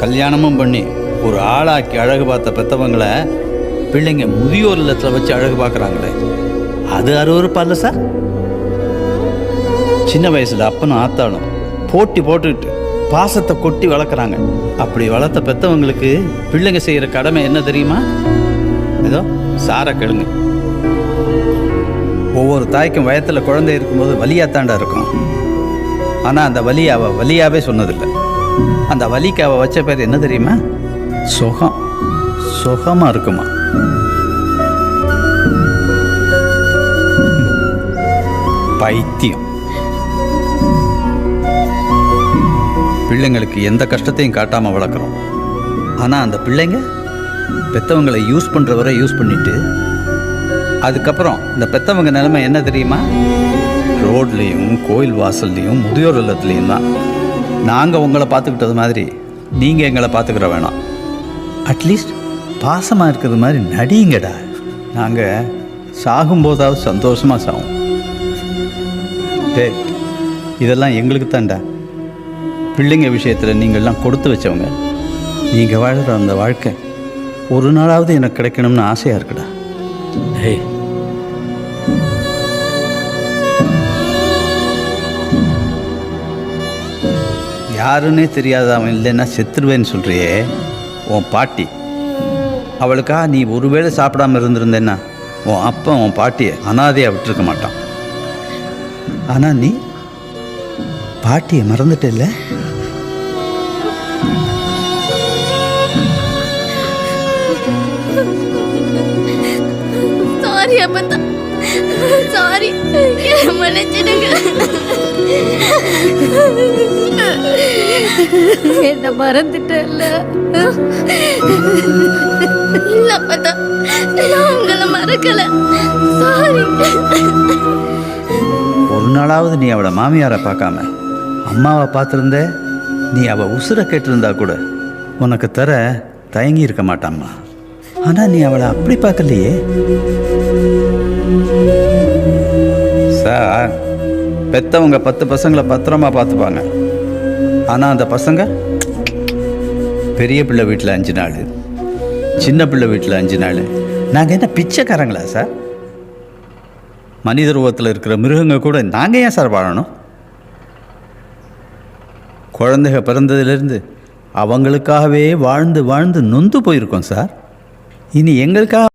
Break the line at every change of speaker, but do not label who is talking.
கல்யாணமும் பண்ணி ஒரு ஆளாக்கி அழகு பார்த்த பெற்றவங்களை பிள்ளைங்க முதியோர் இல்லத்தில் வச்சு அழகு பார்க்குறாங்களே, அது அருவருப்பா இல்லை சார்? சின்ன வயசில் அப்பனும் ஆத்தாலும் போட்டி போட்டுக்கிட்டு பாசத்தை கொட்டி வளர்க்குறாங்க. அப்படி வளர்த்த பெற்றவங்களுக்கு பிள்ளைங்க செய்கிற கடமை என்ன தெரியுமா? ஏதோ சாரை கெடுங்க. ஒவ்வொரு தாய்க்கும் வயத்தில் குழந்தை இருக்கும்போது வலியாத்தாண்டா இருக்கும். ஆனால் அந்த வலியை அவள் வலியாவே சொன்னதில்லை. அந்த வலிக்கு அவள் வச்ச பேர் என்ன தெரியுமா? சுகம். சுகமாக இருக்குமா. பைத்தியம். பிள்ளைங்களுக்கு எந்த கஷ்டத்தையும் காட்டாமல் வளர்க்குறோம். ஆனால் அந்த பிள்ளைங்க பெற்றவங்களை யூஸ் பண்ணுறவரை யூஸ் பண்ணிட்டு அதுக்கப்புறம் இந்த பெற்றவங்க நிலைமை என்ன தெரியுமா? ரோட்லேயும் கோயில் வாசல்லையும் முதியோர் இல்லத்துலேயும் தான். நாங்கள் உங்களை பார்த்துக்கிட்டது மாதிரி நீங்கள் எங்களை பார்த்துக்கிற வேணாம். அட்லீஸ்ட் பாசமாக இருக்கிறது மாதிரி நடிங்கடா. நாங்கள் சாகும்போதாவது சந்தோஷமாக சாகும். இதெல்லாம் எங்களுக்கு தான்டா. பிள்ளைங்க விஷயத்தில் நீங்கள்லாம் கொடுத்து வச்சவங்க. நீங்கள் வாழ்கிற அந்த வாழ்க்கை ஒரு நாளாவது எனக்கு கிடைக்கணும்னு ஆசையாக இருக்குடா. யாருன்னே தெரியாத அவன் இல்லைன்னா செத்துருவேன்னு சொல்கிறியே, உன் பாட்டி. அவளுக்காக நீ ஒருவேளை சாப்பிடாமல் இருந்திருந்தேன்னா உன் அப்பா உன் பாட்டியை அனாதையாக விட்டுருக்க மாட்டான். ஆனால் நீ பாட்டியை மறந்துட்டில்ல?
சாரி அப்பத்தா, சாரி, மன்னிச்சிடுங்க. என்ன மறந்துட்டல? இல்ல அப்பத்தா, நான் உங்களை மறக்கல. சாரி.
ஒரு நாளாவது நீ அவளை மாமியாரை பார்க்காம அம்மாவை பார்த்துருந்த, நீ அவள் உசுரை கேட்டிருந்தா கூட உனக்கு தர தயங்கி இருக்க மாட்டாம்மா. ஆனால் நீ அவளை அப்படி பார்க்கலையே சார். பெற்றவங்க 10 பசங்களை பத்திரமா பார்த்துப்பாங்க. ஆனால் அந்த பசங்க பெரிய பிள்ளை வீட்டில் 5 நாள், சின்ன பிள்ளை வீட்டில் 5 நாள். நாங்கள் என்ன பிச்சைக்காரங்களா சார்? மனித ரூபத்தில் இருக்கிற மிருகங்க கூட நாங்கள் ஏன் சார் வாழணும்? குழந்தைங்க பிறந்ததுலேருந்து அவங்களுக்காகவே வாழ்ந்து வாழ்ந்து நொந்து போயிருக்கோம் சார். இனி எங்களுக்காக